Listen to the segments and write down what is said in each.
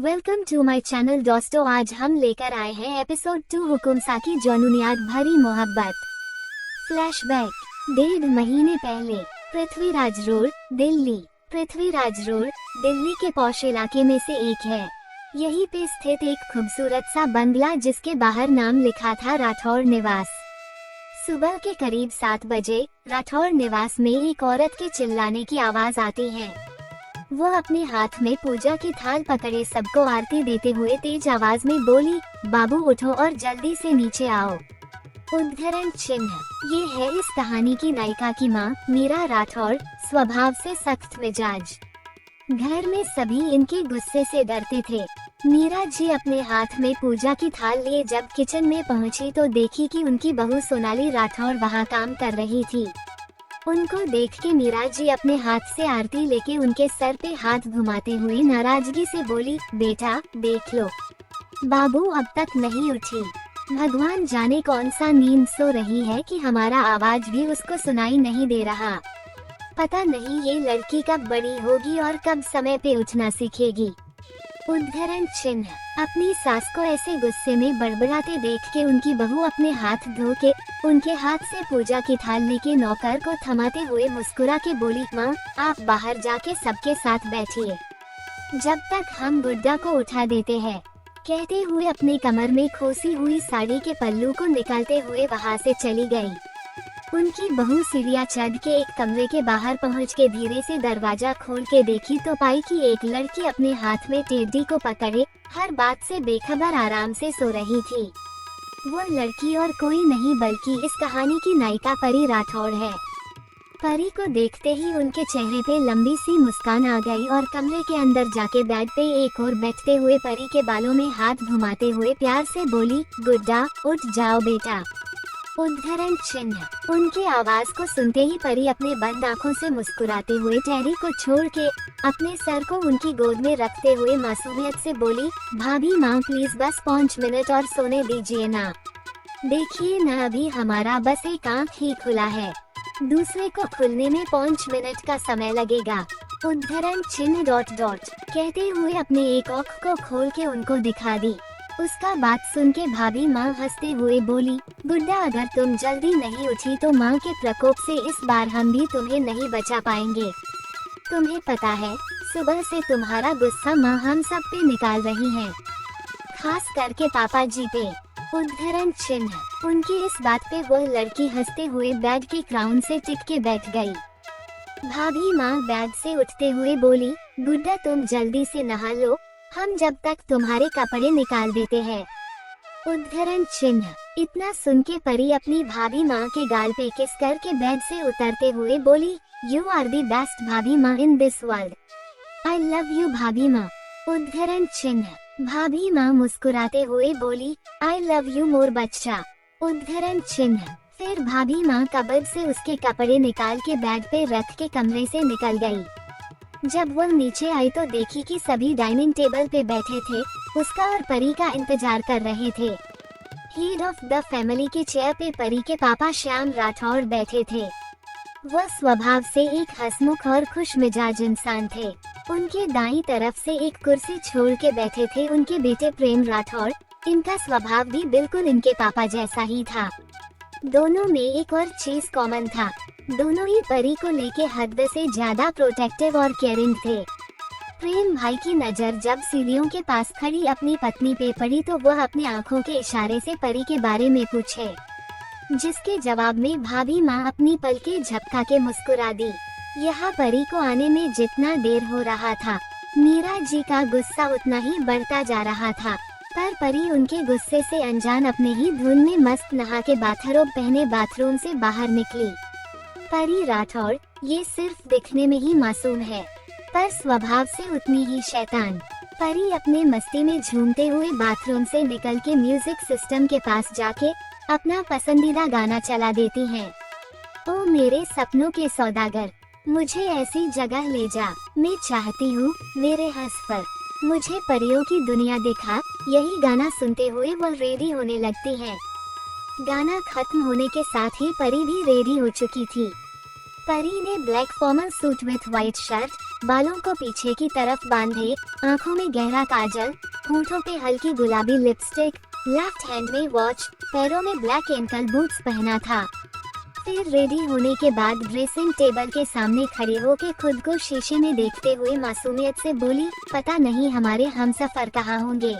Welcome to my channel दोस्तों, आज हम लेकर आए हैं एपिसोड 2 हुकुम साकी जुनूनियात भरी मोहब्बत। फ्लैशबैक 1.5 महीने पहले पृथ्वीराज रोड, दिल्ली। पृथ्वीराज रोड दिल्ली के पॉश इलाके में से एक है। यहीं पे स्थित एक खूबसूरत सा बंगला जिसके बाहर नाम लिखा था राठौर निवास। सुबह के करीब 7 बजे राठौर निवास में एक औरत के चिल्लाने की आवाज आती है। वो अपने हाथ में पूजा की थाल पकड़े सबको आरती देते हुए तेज आवाज में बोली, बाबू उठो और जल्दी से नीचे आओ। उद्धरण चिन्ह। ये है इस कहानी की नायिका की माँ मीरा राठौर, स्वभाव से सख्त मिजाज। घर में सभी इनके गुस्से से डरते थे। मीरा जी अपने हाथ में पूजा की थाल लिए जब किचन में पहुंची तो देखी कि उनकी बहू सोनाली राठौर वहां काम कर रही थी। उनको देख के मीरा जी अपने हाथ से आरती लेके उनके सर पे हाथ घुमाते हुए नाराजगी से बोली, बेटा देख लो, बाबू अब तक नहीं उठी। भगवान जाने कौन सा नींद सो रही है कि हमारा आवाज भी उसको सुनाई नहीं दे रहा। पता नहीं ये लड़की कब बड़ी होगी और कब समय पे उठना सीखेगी। उद्धरण चिन्ह। अपनी सास को ऐसे गुस्से में बड़बड़ाते देख के उनकी बहू अपने हाथ धो के उनके हाथ से पूजा की थाल लेके नौकर को थमाते हुए मुस्कुरा के बोली, माँ आप बाहर जाके सबके साथ बैठिए, जब तक हम गुड्डा को उठा देते हैं। कहते हुए अपने कमर में खोसी हुई साड़ी के पल्लू को निकालते हुए वहाँ से चली गई। उनकी बहू सीढ़ियाँ चढ़ के एक कमरे के बाहर पहुँच के धीरे से दरवाजा खोल के देखी तो पाई कि एक लड़की अपने हाथ में टेडी को पकड़े हर बात से बेखबर आराम से सो रही थी। वो लड़की और कोई नहीं बल्कि इस कहानी की नायिका परी राठौर है। परी को देखते ही उनके चेहरे पे लंबी सी मुस्कान आ गई और कमरे के अंदर जाके बेड पे एक और बैठते हुए परी के बालों में हाथ घुमाते हुए प्यार से बोली, गुड्डा उठ जाओ बेटा। उद्धरण चिन्ह। उनके आवाज को सुनते ही परी अपने बंद आँखों से मुस्कुराते हुए टेरी को छोड़ के अपने सर को उनकी गोद में रखते हुए मासूमियत से बोली, भाभी माँ प्लीज बस 5 मिनट और सोने दीजिए ना। देखिए ना, अभी हमारा बस एक आँख ही खुला है, दूसरे को खुलने में 5 मिनट का समय लगेगा। उद्धरण चिन्ह ... कहते हुए अपने एक आँख को खोल के उनको दिखा दी। उसका बात सुन के भाभी माँ हंसते हुए बोली, गुड्डा अगर तुम जल्दी नहीं उठी तो माँ के प्रकोप से इस बार हम भी तुम्हें नहीं बचा पाएंगे। तुम्हें पता है सुबह से तुम्हारा गुस्सा माँ हम सब पे निकाल रही है, खास करके पापा जी पे। उद्धरण चिन्ह। उनकी इस बात पे वह लड़की हंसते हुए बेड के क्राउन से टिक के बैठ गई। भाभी माँ बेड से उठते हुए बोली, गुड्डा तुम जल्दी से नहा लो, हम जब तक तुम्हारे कपड़े निकाल देते हैं। उद्धरण चिन्ह। इतना सुन के परी अपनी भाभी माँ के गाल पे किस करके बेड से उतरते हुए बोली, यू आर दी बेस्ट भाभी माँ in this world, I love you भाभी माँ। उद्धरण चिन्ह। भाभी माँ मुस्कुराते हुए बोली, आई लव यू मोर बच्चा। उद्धरण चिन्ह। फिर भाभी माँ कबर्ड से उसके कपड़े निकाल के बेड पे रख के कमरे से निकल गई। जब वो नीचे आई तो देखी कि सभी डाइनिंग टेबल पे बैठे थे, उसका और परी का इंतजार कर रहे थे। हेड ऑफ द फैमिली के चेयर पे परी के पापा श्याम राठौर बैठे थे। वह स्वभाव से एक हंसमुख और खुश मिजाज इंसान थे। उनके दाईं तरफ से एक कुर्सी छोड़ के बैठे थे उनके बेटे प्रेम राठौर। इनका स्वभाव भी बिल्कुल इनके पापा जैसा ही था। दोनों में एक और चीज कॉमन था, दोनों ही परी को लेके हद से ज्यादा प्रोटेक्टिव और केयरिंग थे। प्रेम भाई की नजर जब सीढ़ियों के पास खड़ी अपनी पत्नी पे पड़ी तो वह अपनी आंखों के इशारे से परी के बारे में पूछे, जिसके जवाब में भाभी माँ अपनी पलकें झपका के मुस्कुरा दी। यहाँ परी को आने में जितना देर हो रहा था, मीरा जी का गुस्सा उतना ही बढ़ता जा रहा था। पर परी उनके गुस्से से अनजान अपने ही धुन में मस्त नहा के बाथरोब पहने बाथरूम से बाहर निकली। परी राठौर ये सिर्फ दिखने में ही मासूम है, पर स्वभाव से उतनी ही शैतान। परी अपने मस्ती में झूमते हुए बाथरूम से निकल के म्यूजिक सिस्टम के पास जाके अपना पसंदीदा गाना चला देती हैं। ओ मेरे सपनों के सौदागर, मुझे ऐसी जगह ले जा, मैं चाहती हूँ मेरे हंस पर, मुझे परियों की दुनिया दिखा। यही गाना सुनते हुए वह रेडी होने लगती है। गाना खत्म होने के साथ ही परी भी रेडी हो चुकी थी। परी ने black formal suit with white shirt, बालों को पीछे की तरफ बांधे, आंखों में गहरा काजल, होठों पे हल्की गुलाबी लिपस्टिक, लेफ्ट हैंड में वॉच, पैरों में ब्लैक एंकल बूट्स पहना था। फिर रेडी होने के बाद ड्रेसिंग टेबल के सामने खड़े होकर खुद को शीशे में देखते हुए मासूमियत से बोली, पता नहीं हमारे हमसफर कहाँ होंगे।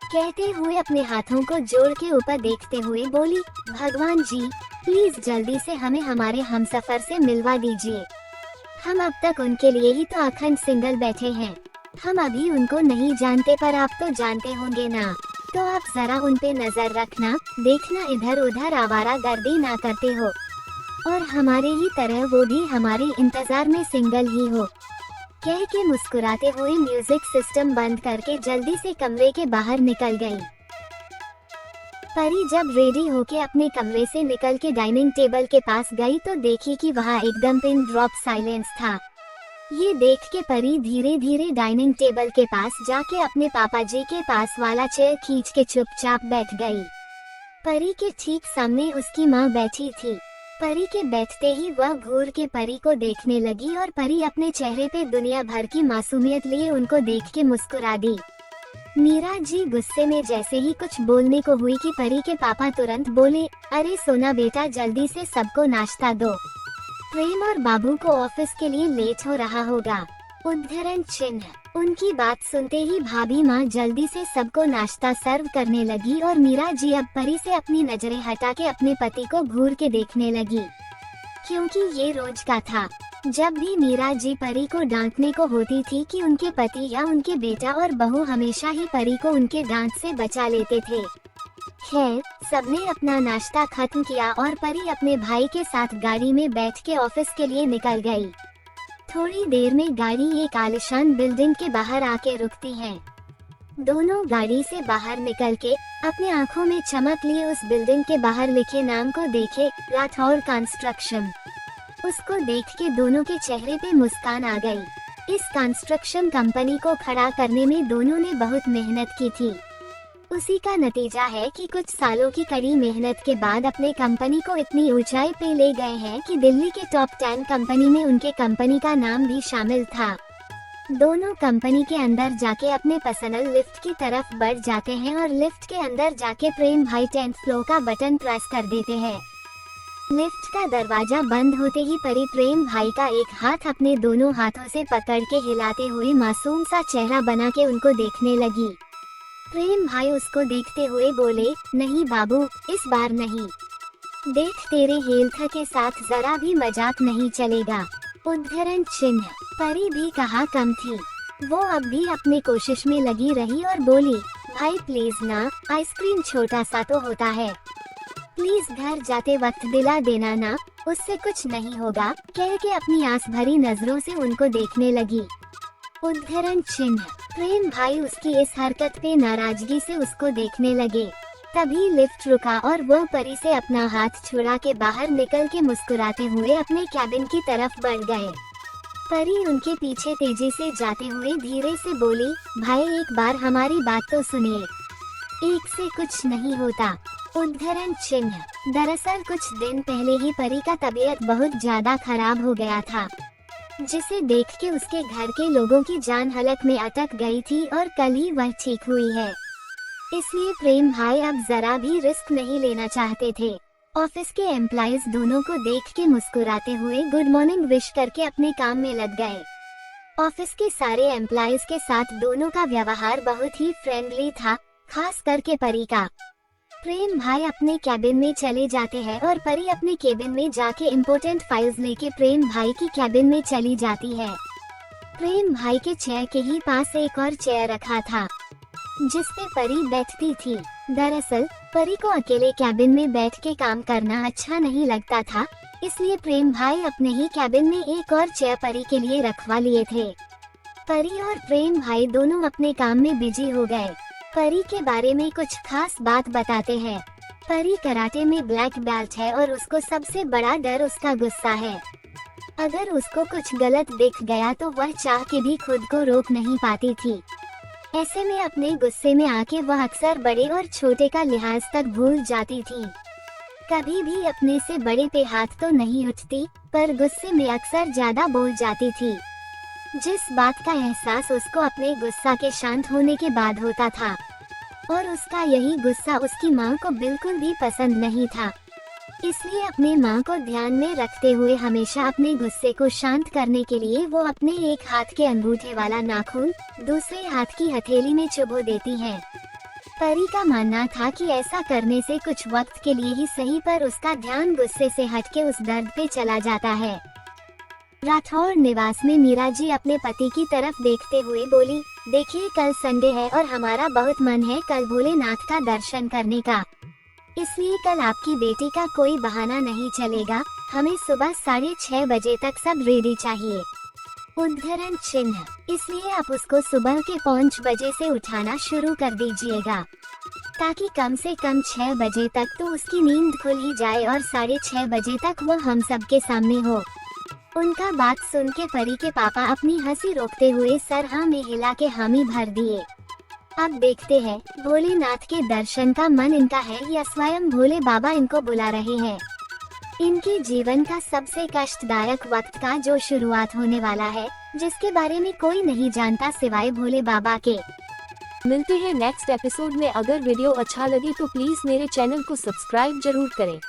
कहते हुए अपने हाथों को जोड़ के ऊपर देखते हुए बोली, भगवान जी प्लीज जल्दी से हमें हमारे हमसफर से मिलवा दीजिए। हम अब तक उनके लिए ही तो अखंड सिंगल बैठे हैं। हम अभी उनको नहीं जानते पर आप तो जानते होंगे ना, तो आप जरा उन पे नजर रखना, देखना इधर उधर आवारागर्दी ना करते हो और हमारे ही तरह वो भी हमारे इंतजार में सिंगल ही हो। कह के मुस्कुराते हुए म्यूजिक सिस्टम बंद करके जल्दी से कमरे के बाहर निकल गई। परी जब रेडी होके अपने कमरे से निकल के डाइनिंग टेबल के पास गई तो देखी कि वहाँ एकदम पिन ड्रॉप साइलेंस था। ये देख के परी धीरे धीरे डाइनिंग टेबल के पास जाके अपने पापा जी के पास वाला चेयर खींच के चुपचाप बैठ गई। परी के ठीक सामने उसकी माँ बैठी थी। परी के बैठते ही वह घूर के परी को देखने लगी और परी अपने चेहरे पे दुनिया भर की मासूमियत लिए उनको देख के मुस्कुरा दी। मीरा जी गुस्से में जैसे ही कुछ बोलने को हुई कि परी के पापा तुरंत बोले, अरे सोना बेटा जल्दी से सबको नाश्ता दो, प्रेम और बाबू को ऑफिस के लिए लेट हो रहा होगा। उद्धरण चिन्ह। उनकी बात सुनते ही भाभी माँ जल्दी से सबको नाश्ता सर्व करने लगी और मीरा जी अब परी से अपनी नजरें हटा के अपने पति को घूर के देखने लगी, क्योंकि ये रोज का था। जब भी मीरा जी परी को डांटने को होती थी कि उनके पति या उनके बेटा और बहू हमेशा ही परी को उनके डांट से बचा लेते थे। खैर सबने अपना नाश्ता खत्म किया और परी अपने भाई के साथ गाड़ी में बैठ के ऑफिस के लिए निकल गई। थोड़ी देर में गाड़ी एक आलिशान बिल्डिंग के बाहर आके रुकती है। दोनों गाड़ी से बाहर निकल के अपने आंखों में चमक लिए उस बिल्डिंग के बाहर लिखे नाम को देखे, राठौर कंस्ट्रक्शन। उसको देख के दोनों के चेहरे पे मुस्कान आ गई। इस कंस्ट्रक्शन कंपनी को खड़ा करने में दोनों ने बहुत मेहनत की थी। उसी का नतीजा है कि कुछ सालों की कड़ी मेहनत के बाद अपने कंपनी को इतनी ऊंचाई पे ले गए हैं कि दिल्ली के टॉप 10 कंपनी में उनके कंपनी का नाम भी शामिल था। दोनों कंपनी के अंदर जाके अपने पर्सनल लिफ्ट की तरफ बढ़ जाते हैं और लिफ्ट के अंदर जाके प्रेम भाई 10th फ्लोर का बटन प्रेस कर देते हैं। लिफ्ट का दरवाजा बंद होते ही परी प्रेम भाई का एक हाथ अपने दोनों हाथों से पकड़ के हिलाते हुए मासूम सा चेहरा बना के उनको देखने लगी। प्रेम भाई उसको देखते हुए बोले, नहीं बाबू इस बार नहीं, देख तेरे हेल्थ के साथ जरा भी मजाक नहीं चलेगा। उद्धरण चिन्ह। परी भी कहाँ कम थी, वो अब भी अपनी कोशिश में लगी रही और बोली, भाई प्लीज ना, आइसक्रीम छोटा सा तो होता है, प्लीज घर जाते वक्त दिला देना ना, उससे कुछ नहीं होगा, कह के अपनी आस भरी नजरों से उनको देखने लगी। उद्धरण चिन्ह। प्रेम भाई उसकी इस हरकत पे नाराजगी से उसको देखने लगे। तभी लिफ्ट रुका और वह परी से अपना हाथ छुड़ा के बाहर निकल के मुस्कुराते हुए अपने कैबिन की तरफ बढ़ गए। परी उनके पीछे तेजी से जाते हुए धीरे से बोली, भाई एक बार हमारी बात तो सुनिए, एक से कुछ नहीं होता। उद्धरण चिन्ह। दरअसल कुछ दिन पहले ही परी का तबीयत बहुत ज्यादा खराब हो गया था, जिसे देख के उसके घर के लोगों की जान हलक में अटक गई थी और कल ही वह ठीक हुई है। इसलिए प्रेम भाई अब जरा भी रिस्क नहीं लेना चाहते थे। ऑफिस के एम्प्लॉइज दोनों को देख के मुस्कुराते हुए गुड मॉर्निंग विश करके अपने काम में लग गए। ऑफिस के सारे एम्प्लॉइज के साथ दोनों का व्यवहार बहुत ही फ्रेंडली था, खास करके परी का। प्रेम भाई अपने कैबिन में चले जाते हैं और परी अपने केबिन में जाके इम्पोर्टेंट फाइल्स लेके प्रेम भाई की कैबिन में चली जाती है। प्रेम भाई के चेयर के ही पास एक और चेयर रखा था, जिस पे परी बैठती थी। दरअसल परी को अकेले कैबिन में बैठ के काम करना अच्छा नहीं लगता था, इसलिए प्रेम भाई अपने ही कैबिन में एक और चेयर परी के लिए रखवा लिए थे। परी और प्रेम भाई दोनों अपने काम में बिजी हो गए। परी के बारे में कुछ खास बात बताते हैं। परी कराटे में ब्लैक बेल्ट है और उसको सबसे बड़ा डर उसका गुस्सा है। अगर उसको कुछ गलत दिख गया तो वह चाह के भी खुद को रोक नहीं पाती थी। ऐसे में अपने गुस्से में आके वह अक्सर बड़े और छोटे का लिहाज तक भूल जाती थी। कभी भी अपने से बड़े पे हाथ तो नहीं उठती, पर गुस्से में अक्सर ज्यादा बोल जाती थी। जिस बात का एहसास उसको अपने गुस्सा के शांत होने के बाद होता था, और उसका यही गुस्सा उसकी माँ को बिल्कुल भी पसंद नहीं था। इसलिए अपने माँ को ध्यान में रखते हुए हमेशा अपने गुस्से को शांत करने के लिए वो अपने एक हाथ के अंगूठे वाला नाखून दूसरे हाथ की हथेली में चुभो देती है। परी का मानना था कि ऐसा करने से कुछ वक्त के लिए ही सही, पर उसका ध्यान गुस्से से हटके उस दर्द पे चला जाता है। राठौर निवास में मीरा जी अपने पति की तरफ देखते हुए बोली, देखिए कल संडे है और हमारा बहुत मन है कल भोलेनाथ का दर्शन करने का, इसलिए कल आपकी बेटी का कोई बहाना नहीं चलेगा। हमें सुबह 6:30 बजे तक सब रेडी चाहिए। उद्धरण चिन्ह, इसलिए आप उसको सुबह के 5 बजे से उठाना शुरू कर दीजिएगा, ताकि कम से कम 6 बजे तक तो उसकी नींद खुल ही जाए और 6:30 बजे तक वो हम सब के सामने हो। उनका बात सुन के परी के पापा अपनी हंसी रोकते हुए सर हाँ में हिला के हामी भर दिए। अब देखते हैं भोलेनाथ के दर्शन का मन इनका है या स्वयं भोले बाबा इनको बुला रहे हैं। इनके जीवन का सबसे कष्टदायक वक्त का जो शुरुआत होने वाला है, जिसके बारे में कोई नहीं जानता सिवाय भोले बाबा के। मिलते हैं नेक्स्ट एपिसोड में। अगर वीडियो अच्छा लगे तो प्लीज मेरे चैनल को सब्सक्राइब जरूर करें।